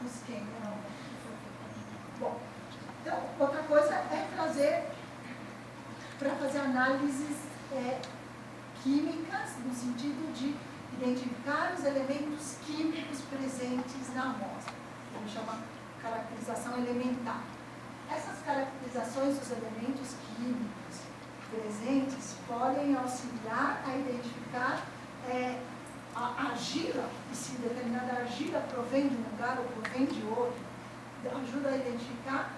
elementos quentes. Bom, então, outra coisa é trazer, para fazer análises químicas, no sentido de identificar os elementos químicos presentes na amostra. Vamos chamar caracterização elementar. Essas caracterizações dos elementos químicos presentes podem auxiliar a identificar a argila, e se determinada argila provém de um lugar ou provém de outro, ajuda a identificar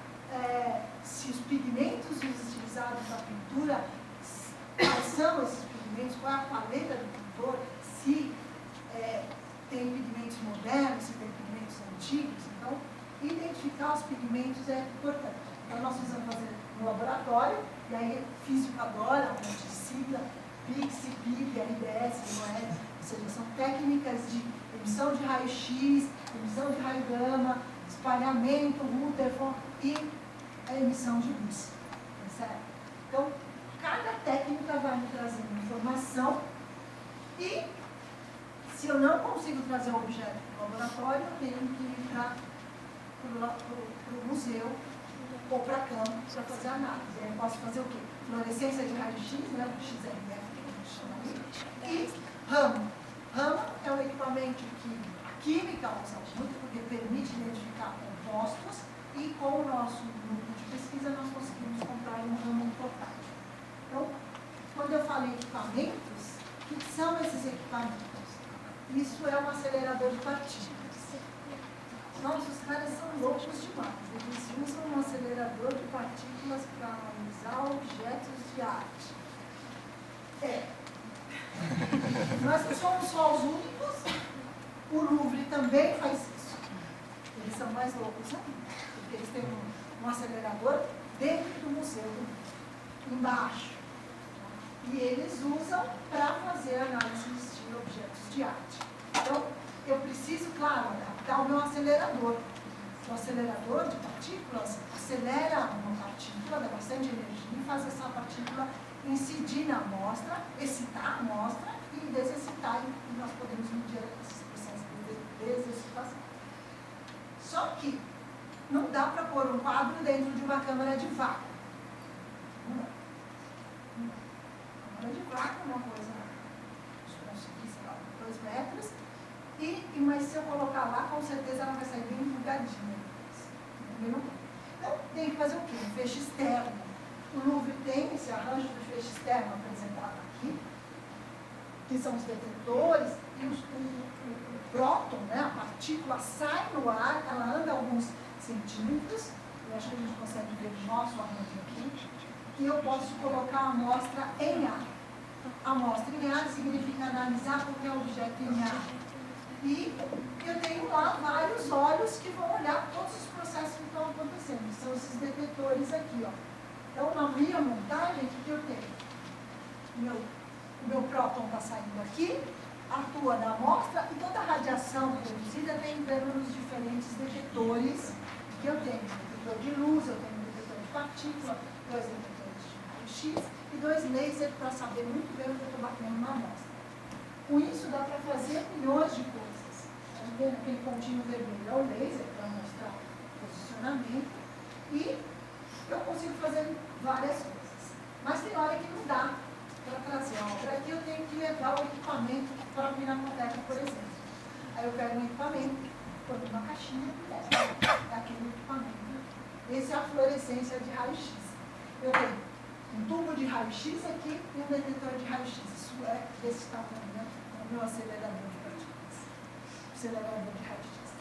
se os pigmentos utilizados na pintura, quais são esses pigmentos, qual é a paleta do pintor, se tem pigmentos modernos, se tem pigmentos antigos. Então, identificar os pigmentos é importante. Então, nós precisamos fazer no laboratório, e aí físico adora, a gente sigla, PIX, PIB, RBS, MOS, ou seja, são técnicas de emissão de raio-x, emissão de raio-gama, espalhamento, Rutherford e a emissão de luz. Certo? Então, cada técnica vai me trazendo informação e, se eu não consigo trazer o objeto para o laboratório, eu tenho que ir para o museu ou para campo para fazer análise. Aí eu posso fazer o quê? Fluorescência de raio-x, né? O XRF, que a gente chama ali. E ramo. Ramo é um equipamento que a química usa muito, porque permite identificar compostos, e com o nosso grupo de pesquisa nós conseguimos comprar um ramo portátil. Então, quando eu falo em equipamentos, o que são esses equipamentos? Isso é um acelerador de partículas. Nossa, os caras são loucos demais. Eles usam um acelerador de partículas para analisar objetos de arte. Nós não somos só os únicos. O Louvre também faz isso. Eles são mais loucos ainda, porque eles têm um acelerador dentro do museu, embaixo. E eles usam para fazer análises de objetos de arte. Então, eu preciso, claro, adaptar o meu acelerador. O acelerador de partículas acelera uma partícula, dá bastante energia e faz essa partícula incidir na amostra, excitar a amostra e desexcitar, e nós podemos medir esses processos de desexcitação. Só que não dá para pôr um quadro dentro de uma câmara de vácuo. Não. Câmara de vácuo é uma coisa, conseguir, sei lá, 2 metros, mas se eu colocar lá, com certeza ela vai sair bem enrugadinha. Então, tem que fazer o quê? Um feixe externo. O Louvre tem esse arranjo de feixe externo apresentado aqui, que são os detetores, e o próton, né, a partícula sai no ar, ela anda alguns centímetros, eu acho que a gente consegue ver o nosso arranjo aqui, e eu posso colocar a amostra em ar. A amostra em ar significa analisar qualquer objeto em ar. E eu tenho lá vários olhos que vão olhar todos os processos que estão acontecendo. São esses detetores aqui, ó. Então, na minha montagem, o que eu tenho? O meu próton está saindo aqui, atua na amostra, e toda a radiação produzida tem em torno dos diferentes detetores que eu tenho. Detetor de luz, eu tenho um detetor de partícula, 2 detetores de raio-x e 2 lasers para saber muito bem o que eu estou batendo na amostra. Com isso, dá para fazer milhões de coisas. Aquele pontinho vermelho é o laser para mostrar o posicionamento, e eu consigo fazer várias coisas. Mas tem hora que não dá para trazer a obra aqui, eu tenho que levar o equipamento para a Pinacoteca, por exemplo. Aí eu pego um equipamento, põe numa caixinha e levo aquele equipamento. Essa é a fluorescência de raio-x. Eu tenho um tubo de raio-x aqui e um detetor de raio-x. Isso é desse tamanho, né? É o meu acelerador de partículas. Acelerador de raio-x.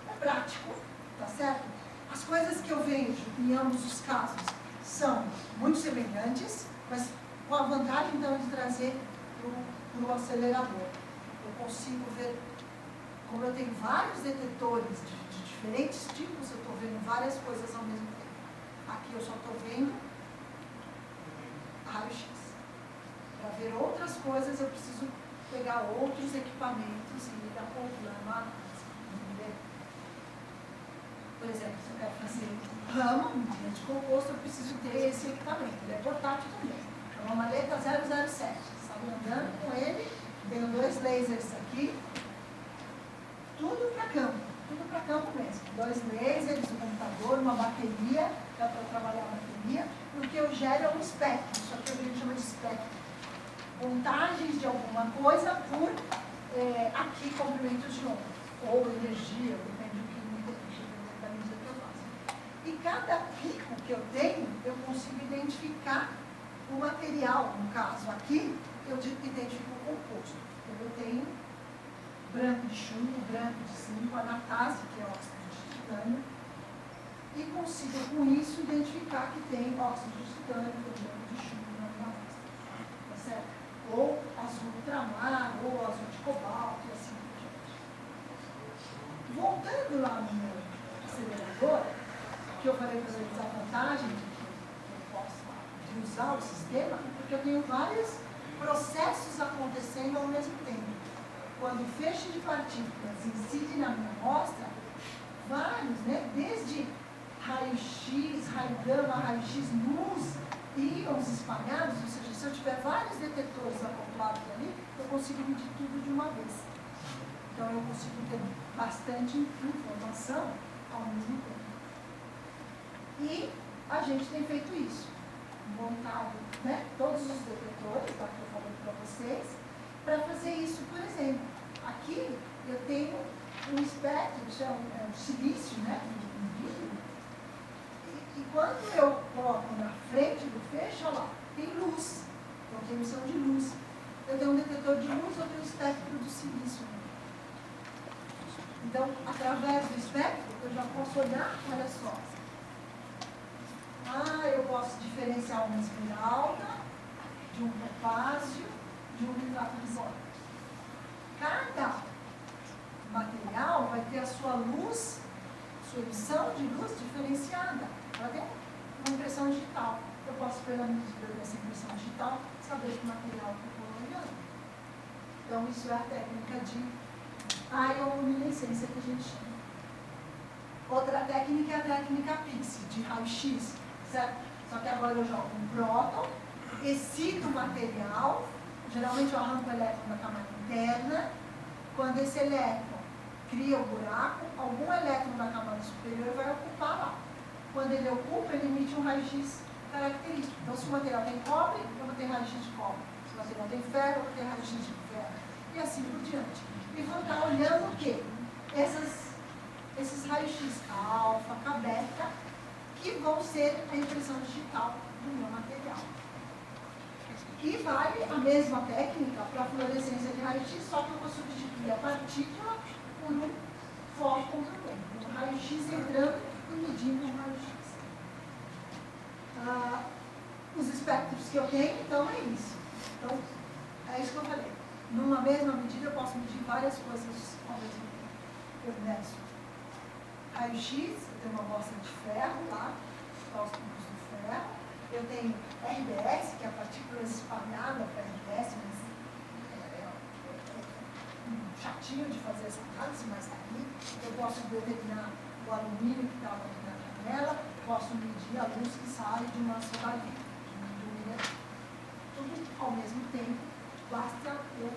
É prático, tá certo? As coisas que eu vejo em ambos os casos são muito semelhantes, mas com a vantagem, então, de trazer para o acelerador. Eu consigo ver, como eu tenho vários detetores de diferentes tipos, eu estou vendo várias coisas ao mesmo tempo. Aqui eu só estou vendo raio-x. Para ver outras coisas, eu preciso pegar outros equipamentos e ir acoplando a análise. Entendeu? Por exemplo, se eu quero fazer ramo, um ambiente composto, eu preciso ter esse equipamento. Ele é portátil também. É uma maleta 007. Sabe, andando com ele, tenho 2 lasers aqui. Tudo para campo mesmo. 2 lasers, um computador, uma bateria, dá para trabalhar a bateria, e o que eu gero é um espectro, só que a gente chama de espectro. Montagens de alguma coisa por aqui comprimentos de onda, ou energia, depende do que da medida que eu faço. E cada pico que eu tenho, eu consigo identificar o material, no caso aqui, eu identifico o composto. Então, eu tenho branco de chumbo, branco de zinco, anatase, que é óxido de titânio, e consigo com isso identificar que tem óxido de titânio, que é branco de chumbo na minha amostra. Tá certo? Ou azul ultramar, ou azul de cobalto, e assim por diante. Voltando lá no meu acelerador, que eu falei para eles a vantagem de usar o sistema, porque eu tenho vários processos acontecendo ao mesmo tempo. Quando o feixe de partículas incide na minha amostra, vários, né, desde raio-x, raio-gama, raio-x, luz, íons espalhados, ou seja, se eu tiver vários detectores acoplados ali, eu consigo medir tudo de uma vez. Então, eu consigo ter bastante informação ao mesmo tempo. E a gente tem feito isso. Montado, né, todos os detectores, tá, que eu falei para vocês, para fazer isso, por exemplo. Aqui eu tenho um espectro, isso é um silício, né, um vidro, e quando eu coloco na frente do feixe, olha lá, tem luz, então tem emissão de luz. Eu tenho um detetor de luz, eu tenho o espectro do silício. Então, através do espectro, eu já posso olhar, olha só. Eu posso diferenciar uma esmeralda de um topázio, de um nitrato de boro. Cada material vai ter a sua luz, sua emissão de luz diferenciada. Ela tem uma impressão digital. Eu posso, pela medida dessa impressão digital, saber que material que eu estou olhando. Então, isso é a técnica de ioniluminescência que a gente chama. Outra técnica é a técnica PIX, de raio-x. Certo? Só que agora eu jogo um próton, excito o material, geralmente eu arranco o elétron da camada interna. Quando esse elétron cria o buraco, algum elétron da camada superior vai ocupar lá. Quando ele ocupa, ele emite um raio-x característico. Então, se o material tem cobre, eu vou ter raio-x de cobre. Se o material tem ferro, eu vou ter raio-x de ferro. E assim por diante. E vou estar olhando o quê? Esses raios-x alfa, K, beta, que vão ser a impressão digital do meu material. E vale a mesma técnica para a fluorescência de raio-x, só que eu vou substituir a partícula por um fóton também. Um raio-x entrando e medindo um raio-x. Os espectros que eu tenho, então, é isso. Então, é isso que eu falei. Numa mesma medida, eu posso medir várias coisas ao mesmo tempo. Eu meço raio-x, eu tenho uma amostra de ferro lá, os tubos do ferro. Eu tenho RBS, que é a partícula espalhada para RBS, mas é chatinho de fazer essa análise, mas está ali. Eu posso determinar o alumínio que estava aqui na janela, posso medir a luz que sai de uma soldaria, de um mineral. Tudo ao mesmo tempo, basta eu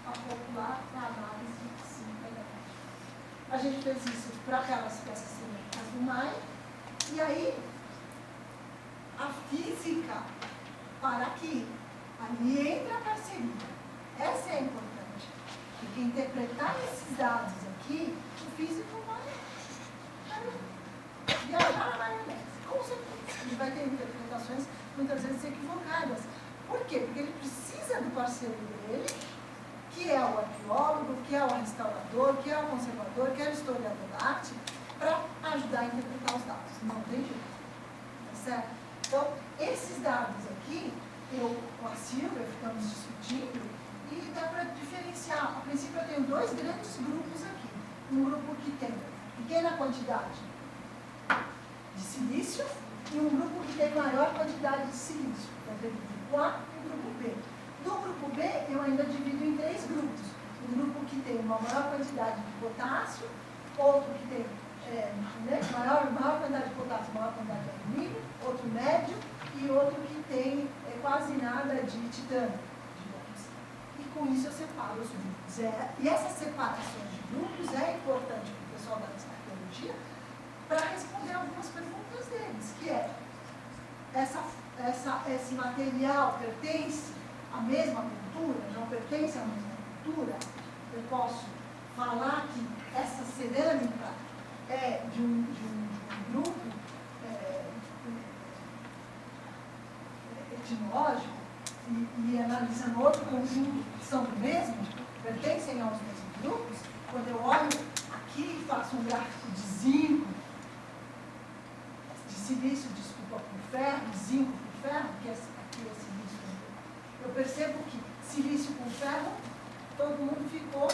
calcular a análise simplesmente. A gente fez isso para aquelas peças cilíndricas do mar, e aí a física para que ali entra a parceria. Essa é importante, porque interpretar esses dados aqui, o físico vai viajar na maionese, com certeza. Ele vai ter interpretações muitas vezes equivocadas. Por quê? Porque ele precisa do parceiro dele, que é o arqueólogo, que é o restaurador, que é o conservador, que é o historiador da arte, para ajudar a interpretar os dados. Não tem jeito. Tá certo? Então, esses dados aqui, eu com a Silvia ficamos discutindo e dá para diferenciar. A princípio, eu tenho dois grandes grupos aqui. Um grupo que tem pequena quantidade de silício e um grupo que tem maior quantidade de silício. Então, tem o grupo A e o grupo B. Do grupo B, eu ainda divido em três grupos. Um grupo que tem uma maior quantidade de potássio, outro que tem maior quantidade de potássio, maior quantidade de alumínio, outro médio e outro que tem quase nada de titânio, digamos. E com isso eu separo os grupos. E essas separações de grupos é importante para o pessoal da arqueologia, esse material pertence à mesma cultura, não pertence à mesma cultura, eu posso falar que essa cerâmica é de um grupo etnológico e analisando outro conjunto que são do mesmo, pertencem aos mesmos grupos, quando eu olho aqui e faço um gráfico de zinco, de silício, desculpa, por ferro, zinco por ferro, que aqui é silício, eu percebo que silício com ferro, todo mundo ficou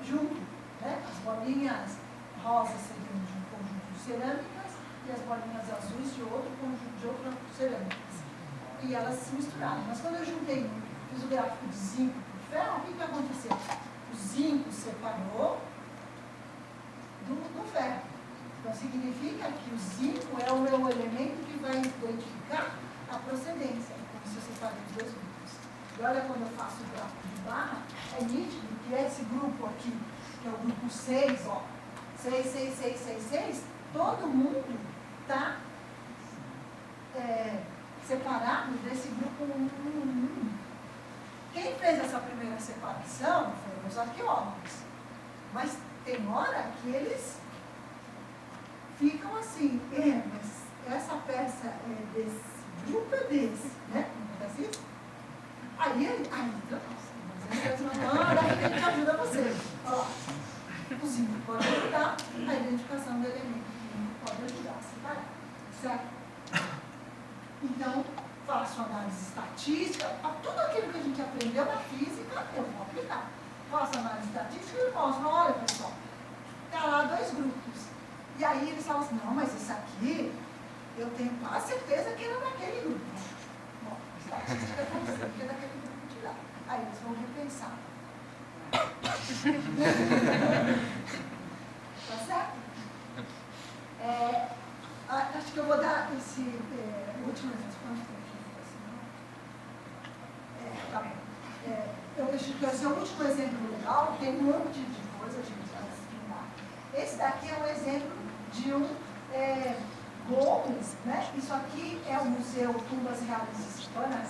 junto, né? As bolinhas rosas seriam de um conjunto de cerâmicas e as bolinhas azuis de outro conjunto de outras cerâmicas. E elas se misturaram. Mas quando eu juntei, fiz o gráfico de zinco por ferro, o que aconteceu? O zinco separou do ferro. Então significa que o zinco é o meu elemento que vai identificar a procedência, como se eu separei os dois grupos. E olha, quando eu faço o gráfico de barra, é nítido que esse grupo aqui, que é o grupo 6, ó, 6, 6, 6, 6, 6, todo mundo está separado desse grupo 1, 1, 1. Quem fez essa primeira separação foram os arqueólogos. Mas tem hora que eles ficam assim, mas essa peça é desse grupo, é desse, né? Não é assim? Aí, nossa, a gente ajuda você. Ó, o zinco pode ajudar, a identificação do elemento pode ajudar a separar, certo? Então, faço análise estatística, tudo aquilo que a gente aprendeu na física, eu vou aplicar. Faço análise estatística e mostro, olha pessoal, está lá dois grupos. E aí eles falam assim, não, mas esse aqui, eu tenho quase certeza que era daquele grupo. Bom, a estatística não sei que é daquele grupo de lá. Aí eles vão repensar. Tá certo? Acho que eu vou dar esse último exemplo. Tá bom. Eu acho que esse é o último exemplo legal, tem um monte de coisa, a gente vai explicar. Esse daqui é um exemplo de um globo, né? Isso aqui é o Museu Tumbas Reais Hispanas.